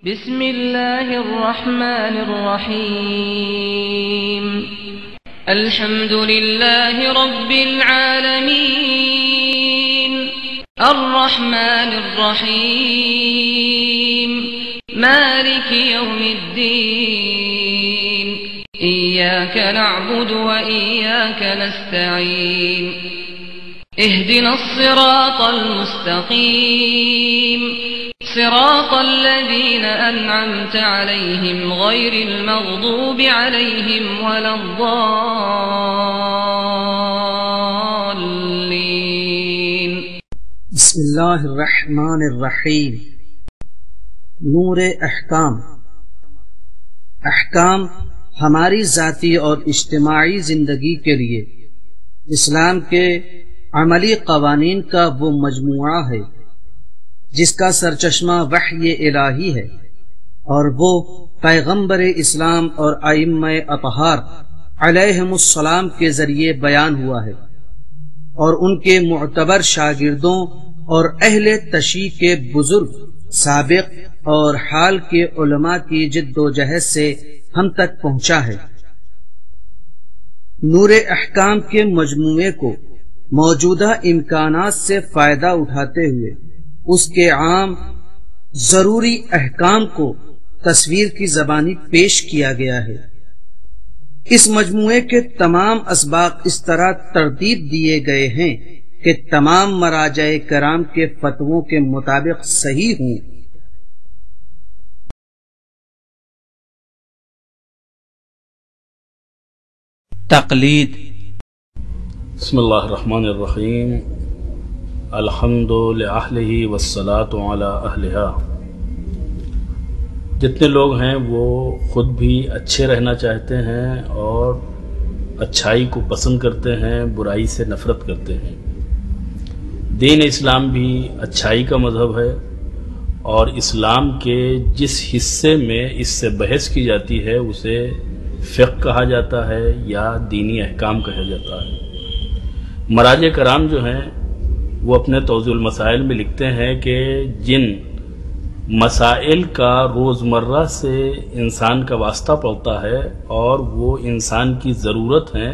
بسم الله الرحمن الرحيم الحمد لله رب العالمين الرحمن الرحيم مالك يوم الدين إياك نعبد وإياك نستعين اهدنا الصراط المستقيم صراط الذين أنعمت عليهم غير المغضوب عليهم ولا الضالين بسم اللہ الرحمن الرحیم۔ نور احکام۔ احکام ہماری ذاتی اور اجتماعی زندگی کے لیے اسلام کے عملی قوانین کا وہ مجموعہ ہے جس کا سرچشمہ وحی الہی ہے، اور وہ پیغمبر اسلام اور ائمہ اطہار علیہم السلام کے ذریعے بیان ہوا ہے، اور ان کے معتبر شاگردوں اور اہل تشیع کے بزرگ سابق اور حال کے علماء کی جد و جہد سے ہم تک پہنچا ہے۔ نور احکام کے مجموعے کو موجودہ امکانات سے فائدہ اٹھاتے ہوئے اس کے عام ضروری احکام کو تصویر کی زبانی پیش کیا گیا ہے۔ اس مجموعے کے تمام اسباق اس طرح ترتیب دیے گئے ہیں کہ تمام مراجع کرام کے فتووں کے مطابق صحیح ہوں۔ تقلید۔ بسم اللہ الرحمن الرحیم۔ الحمد لأہلہ والصلاة علی اہلہا۔ جتنے لوگ ہیں وہ خود بھی اچھے رہنا چاہتے ہیں اور اچھائی کو پسند کرتے ہیں، برائی سے نفرت کرتے ہیں۔ دین اسلام بھی اچھائی کا مذہب ہے، اور اسلام کے جس حصے میں اس سے بحث کی جاتی ہے اسے فقہ کہا جاتا ہے یا دینی احکام کہا جاتا ہے۔ مراجع کرام جو ہیں وہ اپنے توضیح المسائل میں لکھتے ہیں کہ جن مسائل کا روزمرہ سے انسان کا واسطہ پڑتا ہے اور وہ انسان کی ضرورت ہیں،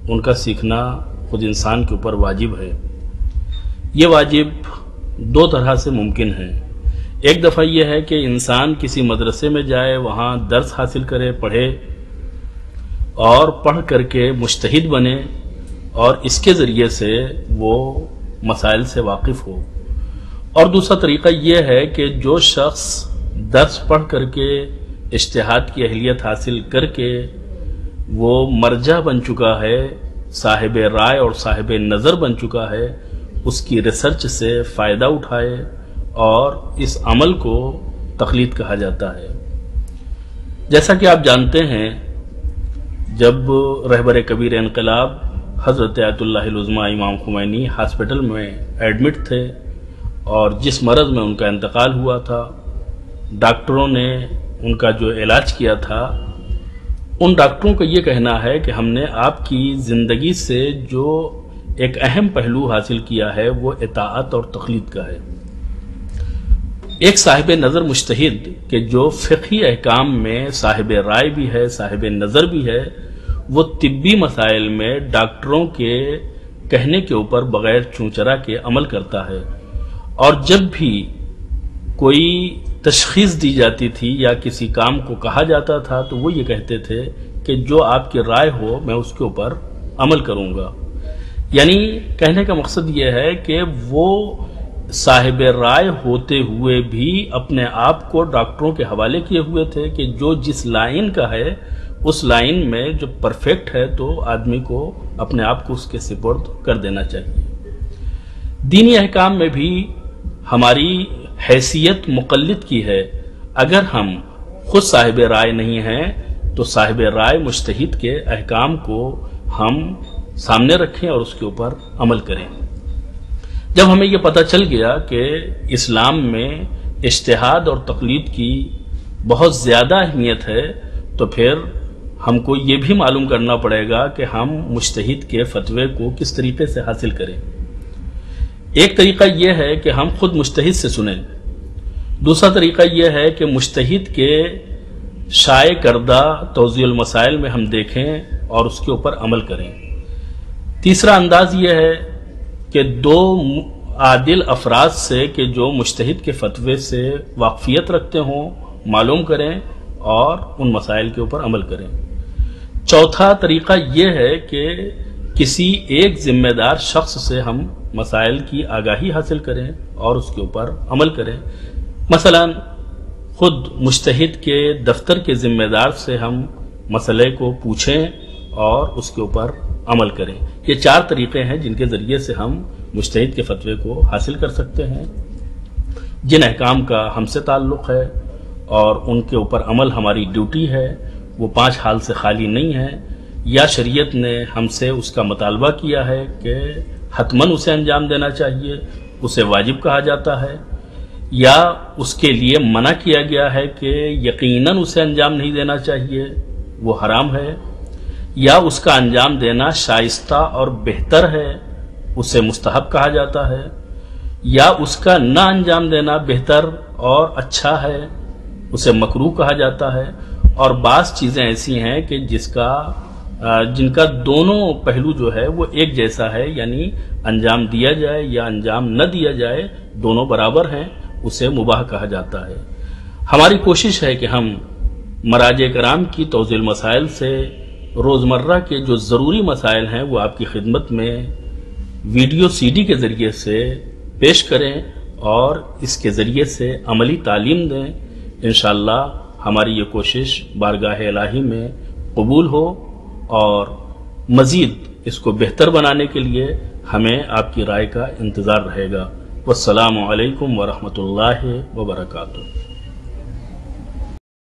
ان کا سیکھنا خود انسان کے اوپر واجب ہے۔ یہ واجب دو طرح سے ممکن ہے۔ ایک دفعہ یہ ہے کہ انسان کسی مدرسے میں جائے، وہاں درس حاصل کرے، پڑھے، اور پڑھ کر کے مجتہد بنے، اور اس کے ذریعے سے وہ مسائل سے واقف ہو۔ اور دوسرا طریقہ یہ ہے کہ جو شخص درس پڑھ کر کے اجتہاد کی اہلیت حاصل کر کے وہ مرجع بن چکا ہے، صاحب رائے اور صاحب نظر بن چکا ہے، اس کی ریسرچ سے فائدہ اٹھائے، اور اس عمل کو تقلید کہا جاتا ہے۔ جیسا کہ آپ جانتے ہیں، جب رہبر کبیر انقلاب حضرت آیت اللہ العظمیٰ امام خمینی ہاسپٹل میں ایڈمٹ تھے اور جس مرض میں ان کا انتقال ہوا تھا، ڈاکٹروں نے ان کا جو علاج کیا تھا، ان ڈاکٹروں کا یہ کہنا ہے کہ ہم نے آپ کی زندگی سے جو ایک اہم پہلو حاصل کیا ہے وہ اطاعت اور تقلید کا ہے۔ ایک صاحب نظر مجتہد کہ جو فقہی احکام میں صاحب رائے بھی ہے، صاحب نظر بھی ہے، وہ طبی مسائل میں ڈاکٹروں کے کہنے کے اوپر بغیر چونچرا کے عمل کرتا ہے، اور جب بھی کوئی تشخیص دی جاتی تھی یا کسی کام کو کہا جاتا تھا تو وہ یہ کہتے تھے کہ جو آپ کی رائے ہو میں اس کے اوپر عمل کروں گا۔ یعنی کہنے کا مقصد یہ ہے کہ وہ صاحب رائے ہوتے ہوئے بھی اپنے آپ کو ڈاکٹروں کے حوالے کیے ہوئے تھے کہ جو جس لائن کا ہے اس لائن میں جو پرفیکٹ ہے تو آدمی کو اپنے آپ کو اس کے سپرد کر دینا چاہیے۔ دینی احکام میں بھی ہماری حیثیت مقلد کی ہے۔ اگر ہم خود صاحب رائے نہیں ہیں تو صاحب رائے مجتہد کے احکام کو ہم سامنے رکھیں اور اس کے اوپر عمل کریں۔ جب ہمیں یہ پتہ چل گیا کہ اسلام میں اجتہاد اور تقلید کی بہت زیادہ اہمیت ہے، تو پھر ہم کو یہ بھی معلوم کرنا پڑے گا کہ ہم مجتہد کے فتوے کو کس طریقے سے حاصل کریں۔ ایک طریقہ یہ ہے کہ ہم خود مجتہد سے سنیں، دوسرا طریقہ یہ ہے کہ مجتہد کے شائع کردہ توضیح المسائل میں ہم دیکھیں اور اس کے اوپر عمل کریں۔ تیسرا انداز یہ ہے کہ دو عادل افراد سے کہ جو مجتہد کے فتوے سے واقفیت رکھتے ہوں معلوم کریں اور ان مسائل کے اوپر عمل کریں۔ چوتھا طریقہ یہ ہے کہ کسی ایک ذمہ دار شخص سے ہم مسائل کی آگاہی حاصل کریں اور اس کے اوپر عمل کریں۔ مثلا خود مجتہد کے دفتر کے ذمہ دار سے ہم مسئلے کو پوچھیں اور اس کے اوپر عمل کریں۔ یہ 4 طریقے ہیں جن کے ذریعے سے ہم مجتہد کے فتوے کو حاصل کر سکتے ہیں۔ جن احکام کا ہم سے تعلق ہے اور ان کے اوپر عمل ہماری ڈیوٹی ہے وہ 5 حال سے خالی نہیں ہے، یا شریعت نے ہم سے اس کا مطالبہ کیا ہے کہ حتماً اسے انجام دینا چاہیے، اسے واجب کہا جاتا ہے، یا اس کے لیے منع کیا گیا ہے کہ یقیناً اسے انجام نہیں دینا چاہیے، وہ حرام ہے، یا اس کا انجام دینا شائستہ اور بہتر ہے، اسے مستحب کہا جاتا ہے، یا اس کا نہ انجام دینا بہتر اور اچھا ہے، اسے مکروہ کہا جاتا ہے۔ اور بعض چیزیں ایسی ہیں کہ جن کا دونوں پہلو جو ہے وہ ایک جیسا ہے، یعنی انجام دیا جائے یا انجام نہ دیا جائے دونوں برابر ہیں، اسے مباح کہا جاتا ہے۔ ہماری کوشش ہے کہ ہم مراجع کرام کی توضیح المسائل سے روزمرہ کے جو ضروری مسائل ہیں وہ آپ کی خدمت میں ویڈیو CD کے ذریعے سے پیش کریں اور اس کے ذریعے سے عملی تعلیم دیں۔ انشاءاللہ ہماری یہ کوشش بارگاہ الہی میں قبول ہو اور مزید اس کو بہتر بنانے کے لیے ہمیں آپ کی رائے کا انتظار رہے گا۔ والسلام علیکم ورحمۃ اللہ وبرکاتہ۔